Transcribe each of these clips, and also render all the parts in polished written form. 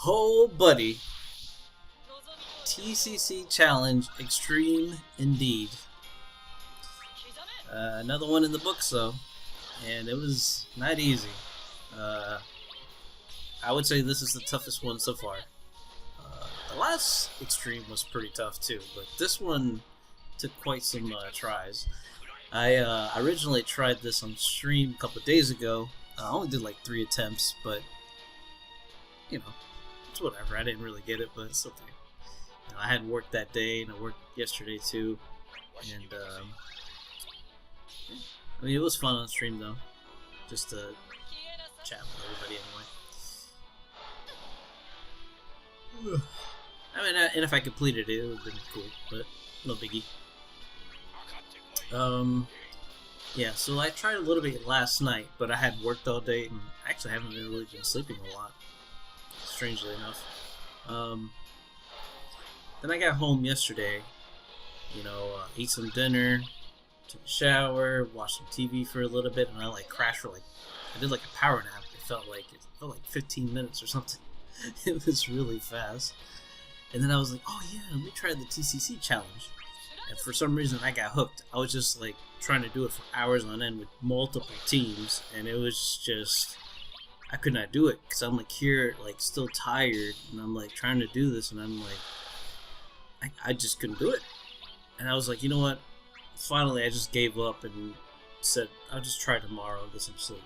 Oh, buddy. TCC Challenge Extreme indeed. Another one in the books, though. And it was not easy. I would say this is the toughest one so far. The last Extreme was pretty tough, too. But this one took quite some tries. I originally tried this on stream a couple of days ago. I only did like 3 attempts, but you know, it's whatever. I didn't really get it, but it's okay. You know, I had work that day, and I worked yesterday too, and I mean, it was fun on stream though, just to chat with everybody anyway. I mean, and if I completed it, it would have been cool, but no biggie. Yeah, so I tried a little bit last night, but I had worked all day, and actually haven't really been sleeping a lot, strangely enough. Then I got home yesterday, you know, ate some dinner, took a shower, watched some TV for a little bit, and I like crashed for like, I did like a power nap. It felt like 15 minutes or something. It was really fast. And then I was like, oh yeah, let me try the TCC challenge. And for some reason I got hooked. I was just like trying to do it for hours on end with multiple teams, and it was just, I could not do it because I'm like here, like still tired, and I'm like trying to do this, and I'm like, I just couldn't do it. And I was like, you know what? Finally, I just gave up and said, I'll just try tomorrow and get some sleep.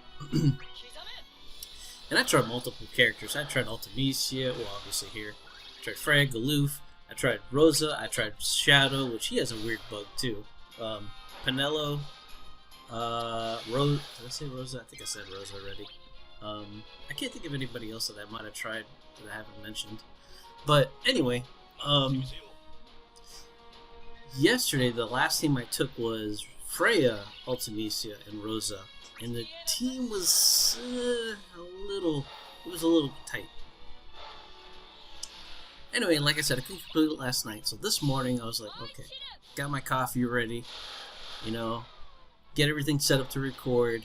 And I tried multiple characters. I tried Ultimecia, well, obviously here. I tried Freya, Galuf. I tried Rosa. I tried Shadow, which he has a weird bug too. Penelo. Rose. Did I say Rosa? I think I said Rosa already. I can't think of anybody else that I might have tried that I haven't mentioned. But anyway, yesterday the last team I took was Freya, Ultimecia, and Rosa, and the team was a little tight. Anyway, like I said, I couldn't complete it last night, so this morning I was like, okay, got my coffee ready, you know, get everything set up to record,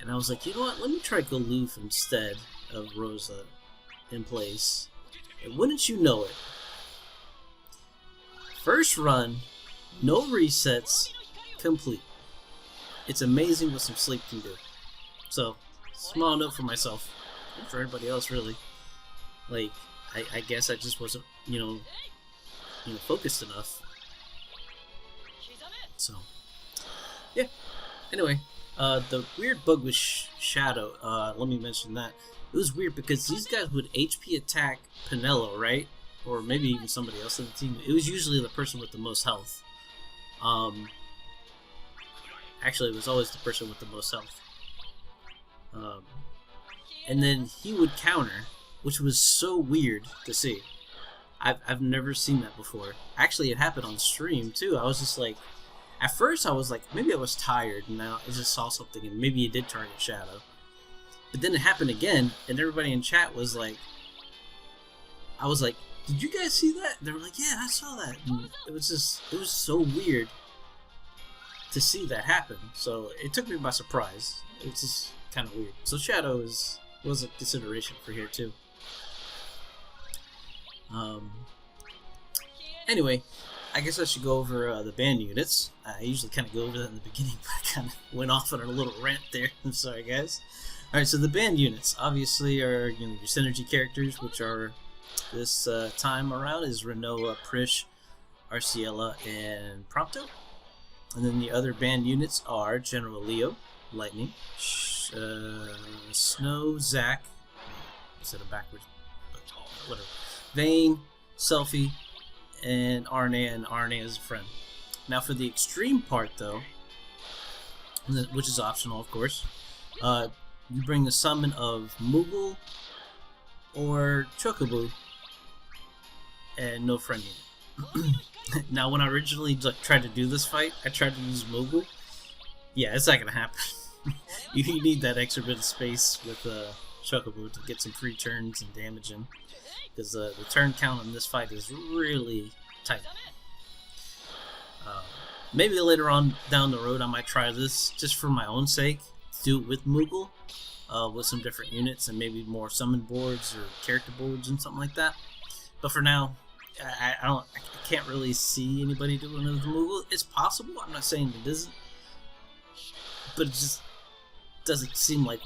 and I was like, you know what, let me try Galuf instead of Rosa in place. And wouldn't you know it, first run, no resets, complete. It's amazing what some sleep can do. So, small note for myself, and for everybody else really, like, I guess I just wasn't, you know, focused enough. So, yeah. Anyway, the weird bug with Shadow, let me mention that. It was weird because these guys would HP attack Penelo, right? Or maybe even somebody else on the team. It was usually the person with the most health. Actually, it was always the person with the most health. And then he would counter, which was so weird to see. I've never seen that before. Actually, it happened on stream too. I was just like, at first I was like, maybe I was tired, and now I just saw something, and maybe it did target Shadow. But then it happened again, and everybody in chat was like, I was like, did you guys see that? They were like, yeah, I saw that. And it was so weird to see that happen. So it took me by surprise. It was just kind of weird. So Shadow was a consideration for here too. Anyway, I guess I should go over the band units. I usually kind of go over that in the beginning, but I kind of went off on a little rant there. I'm sorry, guys. Alright, so the band units obviously are, you know, your synergy characters, which are this time around is Renoa, Prish, Arciela, and Prompto. And then the other band units are General Leo, Lightning, Snow, Zack, instead of backwards, but whatever, Vayne, Selfie, and Arne as a friend. Now for the extreme part though, which is optional of course, you bring the summon of Moogle or Chocobo and no friend unit. Now when I originally tried to do this fight, I tried to use Moogle. Yeah, it's not gonna happen. You need that extra bit of space with Chocobo to get some free turns and damage in, because the turn count on this fight is really tight. Maybe later on down the road I might try this just for my own sake, do it with Moogle, with some different units and maybe more summon boards or character boards and something like that. But for now, I can't really see anybody doing the move. It's possible. I'm not saying it isn't, but it just doesn't seem like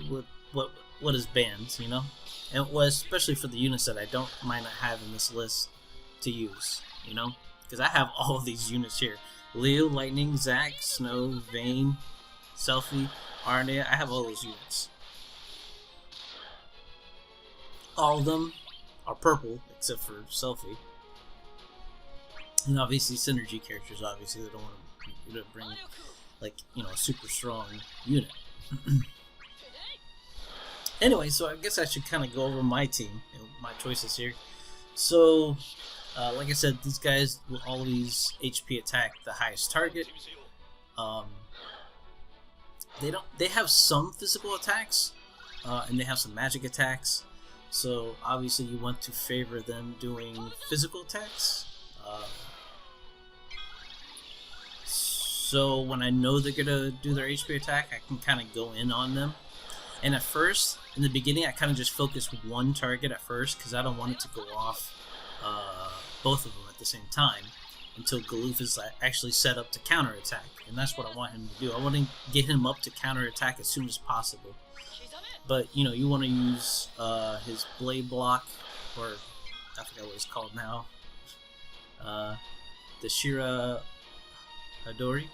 what is banned, you know. And it was especially for the units that I don't mind not having this list to use, you know, because I have all of these units here: Leo, Lightning, Zack, Snow, Vayne, Selfie, Arciela. I have all those units. All of them are purple except for Selfie. And obviously synergy characters, obviously they don't want to bring, like, you know, a super strong unit. Anyway, so I guess I should kind of go over my team, you know, my choices here. So, like I said, these guys will always HP attack the highest target. They have some physical attacks, and they have some magic attacks. So obviously you want to favor them doing physical attacks. So when I know they're gonna do their HP attack, I can kind of go in on them. And at first, in the beginning, I kind of just focus one target at first because I don't want it to go off both of them at the same time until Galuf is actually set up to counterattack. And that's what I want him to do. I want to get him up to counterattack as soon as possible. But, you know, you want to use his blade block, or I forget what it's called now. The Shira Hadori.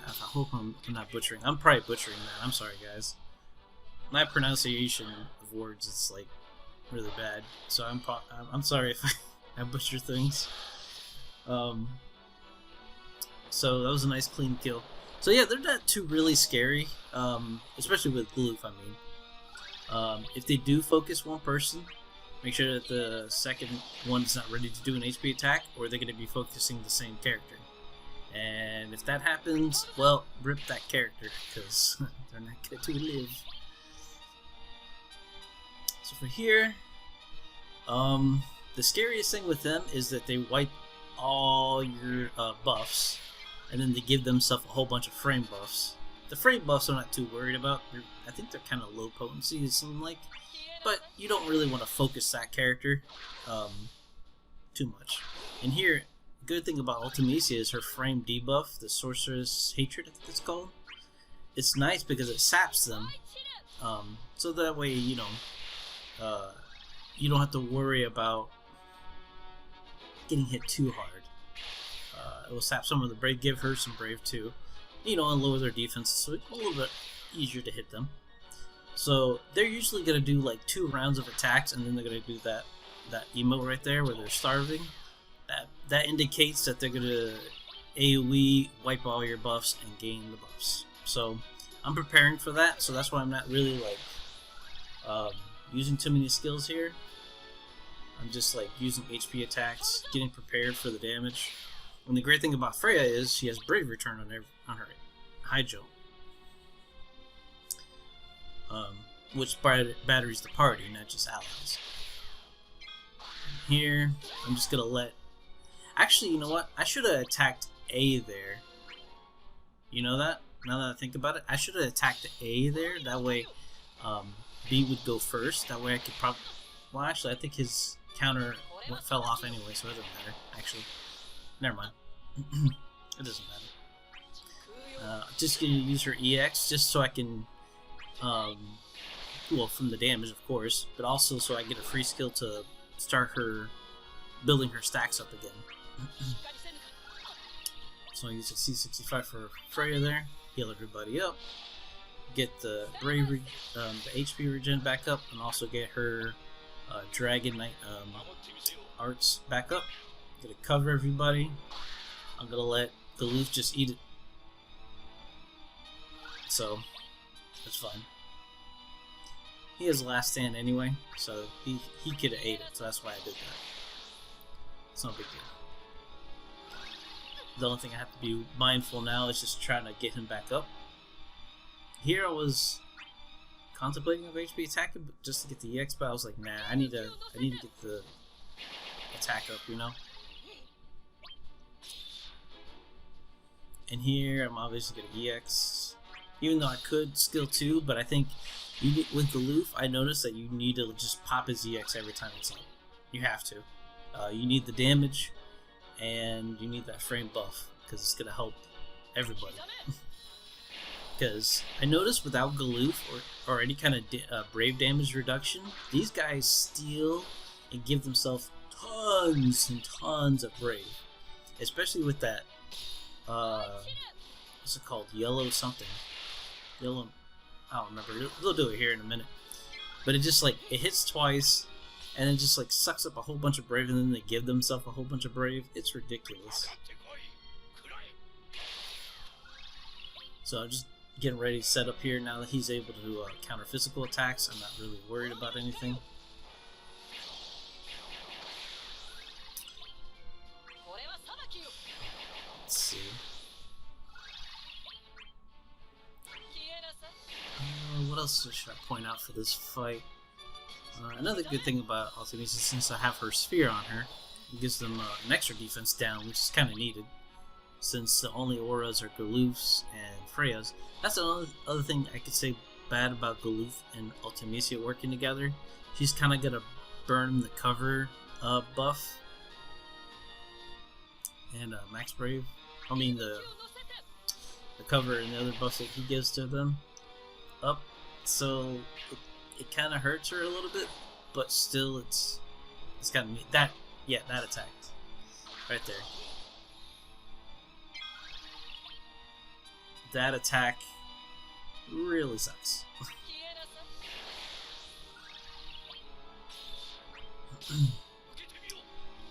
I hope I'm not butchering. I'm probably butchering that. I'm sorry, guys. My pronunciation of words is like really bad, so I'm sorry if I butcher things. So that was a nice clean kill. So yeah, they're not too really scary, especially with Galuf. I mean, if they do focus one person, make sure that the second one's not ready to do an HP attack, or they're going to be focusing the same character. And if that happens, well, rip that character, because they're not going to live. So for here, the scariest thing with them is that they wipe all your buffs, and then they give themselves a whole bunch of frame buffs. The frame buffs I'm not too worried about. I think they're kind of low potency, it seems like. But you don't really want to focus that character too much. And here, good thing about Ultimecia is her frame debuff, the Sorceress Hatred, I think it's called. It's nice because it saps them, so that way, you know, you don't have to worry about getting hit too hard. It will sap some of the Brave, give her some Brave too, you know, and lower their defense, so it's a little bit easier to hit them. So they're usually going to do like 2 rounds of attacks, and then they're going to do that emote right there where they're starving. That indicates that they're going to AoE, wipe all your buffs, and gain the buffs. So I'm preparing for that, so that's why I'm not really like using too many skills here. I'm just like using HP attacks, getting prepared for the damage. And the great thing about Freya is she has Brave Return on her high jump, which batteries the party, not just allies. Here, I'm just gonna let. Actually, you know what? I should have attacked A there. You know that? Now that I think about it, I should have attacked A there. That way, B would go first. That way I could probably... Well, actually, I think his counter fell off anyway, so it doesn't matter. Actually, never mind. It doesn't matter. Just gonna use her EX just so I can... well, from the damage, of course, but also so I get a free skill to start her... building her stacks up again. So I use a C65 for Freya there, heal everybody up, get the bravery, the HP regen back up, and also get her Dragon Knight arts back up. Gonna cover everybody. I'm gonna let Galuf just eat it. So that's fine. He has last stand anyway, so he could have ate it. So that's why I did that. It's no big deal. The only thing I have to be mindful now is just trying to get him back up. Here I was contemplating of HP attacking just to get the EX, but I was like, nah, I need to get the attack up, you know. And here I'm obviously gonna EX. even though I could skill 2, but I think with Galuf, I noticed that you need to just pop his EX every time it's up. You have to. You need the damage, and you need that frame buff, because it's going to help everybody. Because I noticed without Galuf or any kind of brave damage reduction, these guys steal and give themselves tons and tons of brave. Especially with that, what's it called? Yellow something. Yellow, I don't remember. They'll do it here in a minute. But it just like, it hits twice, and it just like sucks up a whole bunch of brave, and then they give themselves a whole bunch of brave. It's ridiculous. So I'm just getting ready to set up here now that he's able to counter physical attacks. I'm not really worried about anything. Let's see. What else should I point out for this fight? Another good thing about Ultimecia, since I have her sphere on her, it gives them an extra defense down, which is kind of needed, since the only auras are Galuf's and Freya's. That's another other thing I could say bad about Galuf and Ultimecia working together. She's kind of gonna burn the cover buff and Max Brave. I mean the cover and the other buffs that he gives to them up. So it kind of hurts her a little bit, but still it's got me that attack right there. That attack really sucks.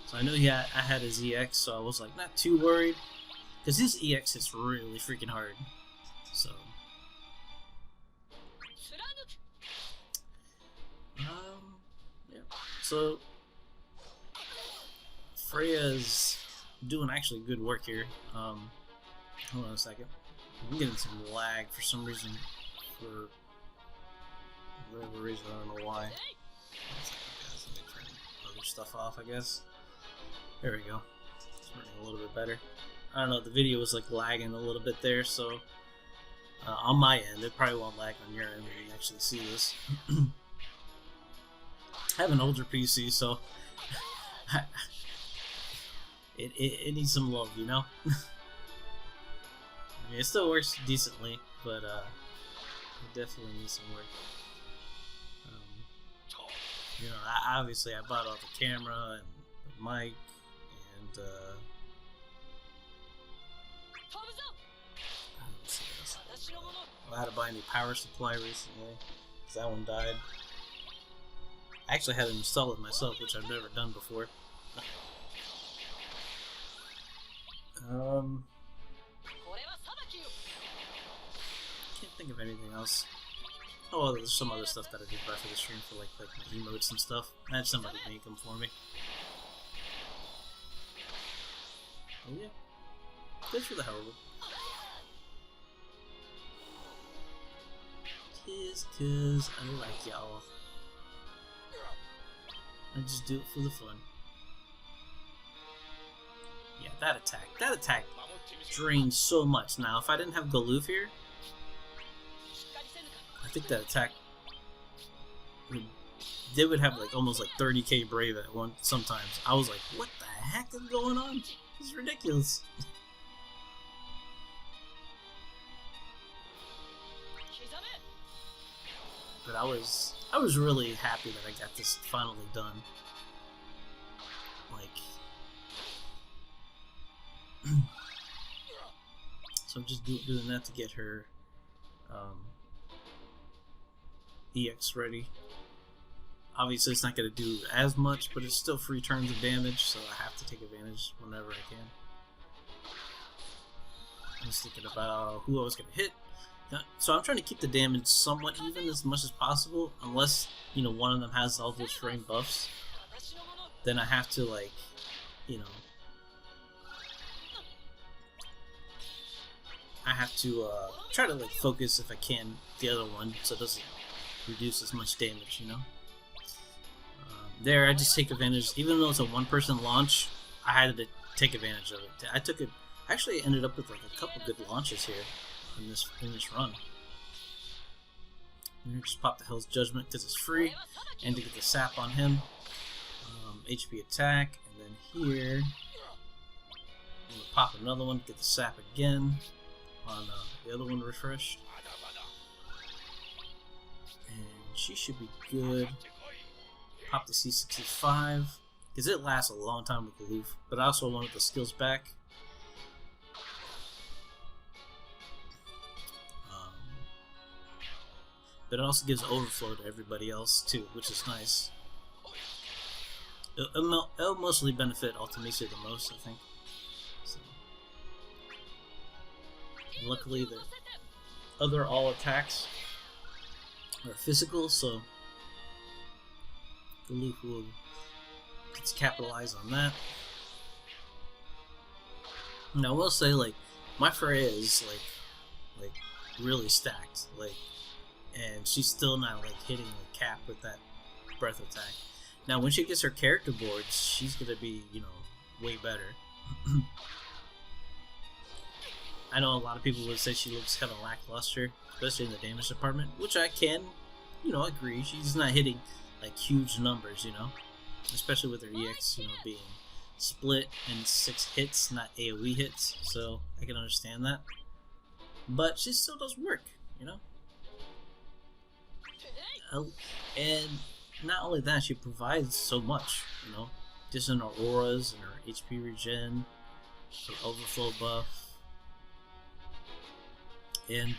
So I knew I had his EX, so I was like not too worried, because his EX hits really freaking hard. So yeah. So Freya's doing actually good work here. Hold on a second. I'm getting some lag for some reason, for whatever reason, I don't know why. Let me turn other stuff off, I guess. There we go. It's running a little bit better. I don't know, the video was like lagging a little bit there, so on my end, it probably won't lag on your end when you actually see this. I have an older PC, so it needs some love, you know? I mean, it still works decently, but it definitely needs some work. You know, obviously I bought all the camera and the mic, and let's see what else. I had to buy a new power supply recently, because that one died. I actually had to install it myself, which I've never done before. Can't think of anything else. Oh, well, there's some other stuff that I did buy for the stream for like my emotes and stuff. I had somebody make them for me. Oh yeah, just for the hell of it. Just 'cause I like y'all. I just do it for the fun. Yeah, that attack drains so much. Now, if I didn't have Galuf here, I think that attack they would have like almost like 30k brave at one sometimes. I was like, what the heck is going on? This is ridiculous. But I was really happy that I got this finally done. Like, so I'm just doing that to get her EX ready. Obviously it's not going to do as much, but it's still 3 turns of damage, so I have to take advantage whenever I can. I'm just thinking about who I was going to hit. So I'm trying to keep the damage somewhat even as much as possible, unless, you know, one of them has all those frame buffs. Then I have to, like, you know, I have to try to like focus if I can the other one, so it doesn't reduce as much damage, you know. There I just take advantage, even though it's a one-person launch, I had to take advantage of it. I took it. Actually, I ended up with like a couple good launches here in this run. And just pop the Hell's Judgment because it's free, and to get the sap on him. HP attack, and then here, I'm gonna pop another one, get the sap again on the other one refreshed. And she should be good. Pop the C65, because it lasts a long time with Galuf, but I also wanted the skills back. But it also gives overflow to everybody else too, which is nice. It'll mostly benefit Ultimecia the most, I think. So. And luckily, the other all attacks are physical, so Galuf will get to capitalize on that. And I will say, like, my Freya is like really stacked, like, and she's still not like hitting the cap with that breath attack. Now, when she gets her character boards, she's gonna be, you know, way better. I know a lot of people would say she looks kind of lackluster, especially in the damage department, which I can, you know, agree. She's not hitting like huge numbers, you know, especially with her EX, you know, being split in 6 hits, not AoE hits. So I can understand that, but she still does work, you know. And not only that, she provides so much, you know, just in her auras and her HP regen, her overflow buff, and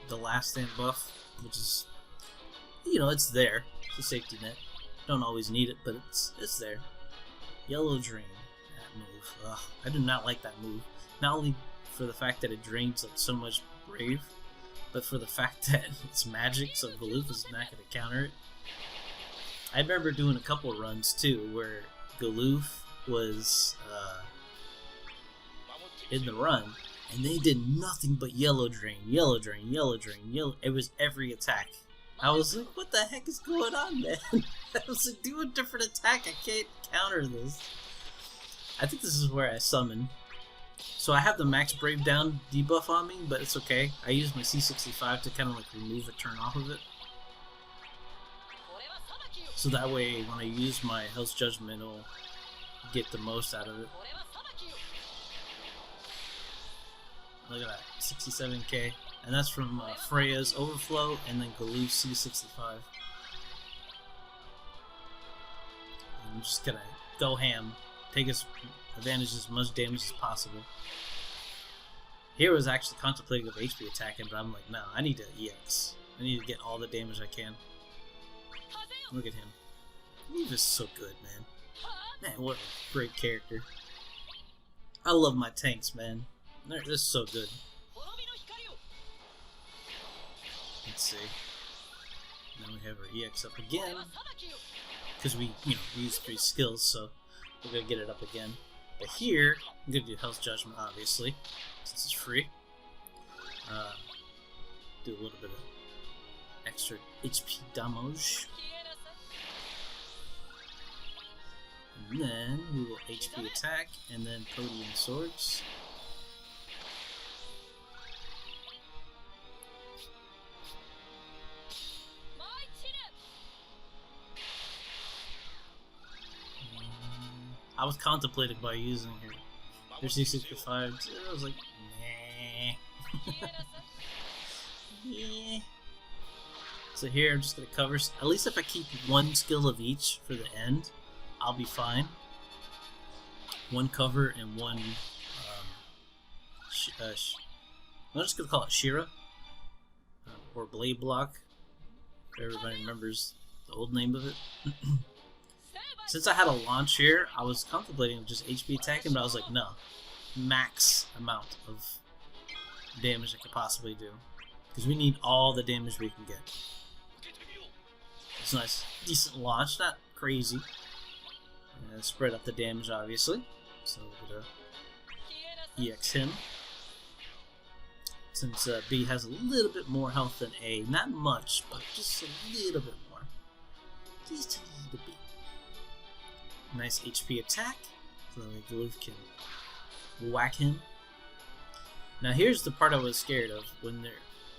the last stand buff, which is, you know, it's there. It's a safety net. Don't always need it, but it's there. Yellow Drain, that move. Ugh, I do not like that move. Not only for the fact that it drains like so much brave, but for the fact that it's magic, so Galuf is not going to counter it. I remember doing a couple runs too where Galuf was in the run, and they did nothing but yellow drain, yellow drain, yellow drain, yellow. It was every attack. I was like, what the heck is going on, man? I was like, do a different attack. I can't counter this. I think this is where I summon. So I have the max brave down debuff on me, but it's okay. I use my C65 to kind of like remove a turn off of it. So that way, when I use my Hell's Judgment, it'll get the most out of it. Look at that, 67k. And that's from Freya's Overflow and then Galuf's C65. I'm just gonna go ham. Take advantage as much damage as possible. Here I was actually contemplating of HP attacking, but I'm like, no, I need to EX. I need to get all the damage I can. Look at him. He is so good, man. Man, what a great character. I love my tanks, man. They're just so good. Let's see. Now we have our EX up again. Because we, you know, we use 3 skills, so we're going to get it up again. But here, I'm going to do Hell's Judgment, obviously, since it's free. Do a little bit of extra HP damage. And then we will HP attack, and then Podium Swords. I was contemplating by using her C65. I was like, nah. Yeah. So here I'm just going to cover, at least if I keep 1 skill of each for the end, I'll be fine. 1 cover and 1, I'm just going to call it Shira, or Blade Block, if everybody remembers the old name of it. Since I had a launch here, I was contemplating just HP attacking, but I was like, no. Max amount of damage I could possibly do. Because we need all the damage we can get. It's a nice, decent launch, not crazy. Spread out the damage, obviously. So we're going to EX him. Since B has a little bit more health than A. Not much, but just a little bit more. Just a little bit. Nice HP attack, so that Galuf can whack him. Now here's the part I was scared of, when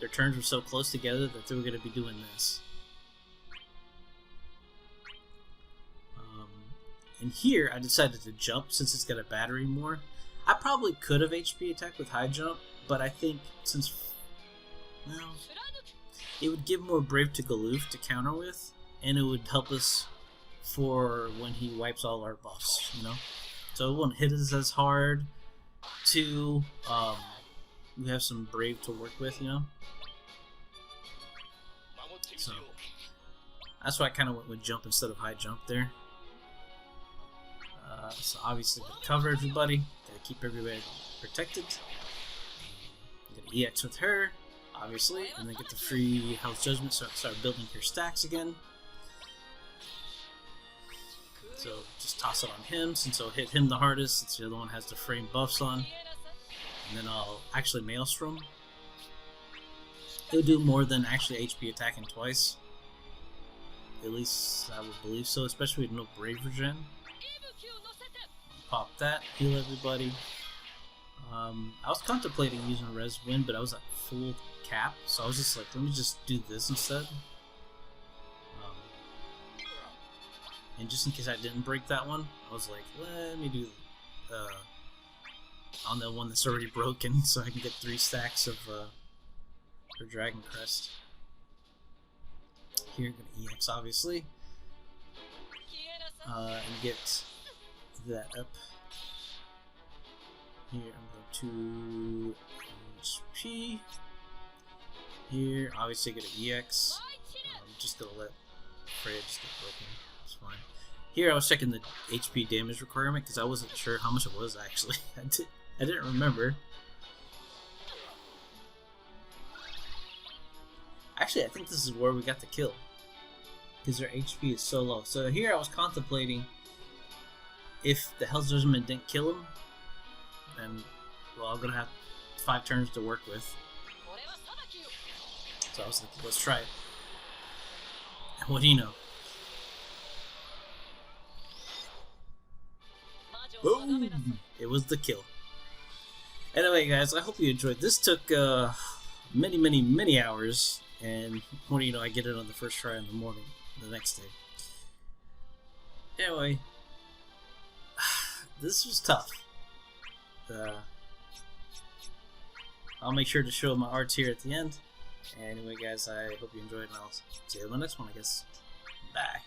their turns were so close together that they were going to be doing this. And here, I decided to jump since it's got a battery more. I probably could have HP attacked with high jump, but I think since, well, it would give more Brave to Galuf to counter with, and it would help us for when he wipes all our buffs, you know? So it won't hit us as hard. Two, we have some Brave to work with, you know? So that's why I kind of went with jump instead of high jump there. So obviously gotta cover everybody, gotta keep everybody protected. Get EX with her, obviously, and then get the free health judgment so I can start building her stacks again. So just toss it on him since I'll hit him the hardest since the other one has the frame buffs on. And then I'll actually Maelstrom. It'll do more than actually HP attacking twice. At least I would believe so, especially with no Brave regen. Pop that, heal everybody. I was contemplating using a res win, but I was at full cap, so I was just like, let me just do this instead. And just in case I didn't break that one, I was like, let me do on the one that's already broken, so I can get 3 stacks of for Dragon Crest. Here, I'm gonna EX obviously, and get that up. Here I'm going to HP. Here, obviously get an EX. I'm just gonna let Freya just get broken. It's fine. Here I was checking the HP damage requirement because I wasn't sure how much it was actually. I didn't remember. Actually, I think this is where we got the kill because their HP is so low. So here I was contemplating if the Hell's Judgment didn't kill him, then, well, I'm gonna have 5 turns to work with. So I was like, let's try it. And what do you know? Boom! It was the kill. Anyway, guys, I hope you enjoyed. This took many hours, and what do you know, I get it on the first try in the morning, the next day. Anyway, this was tough. I'll make sure to show my arts here at the end. Anyway, guys, I hope you enjoyed, and I'll see you in the next one, I guess. Bye.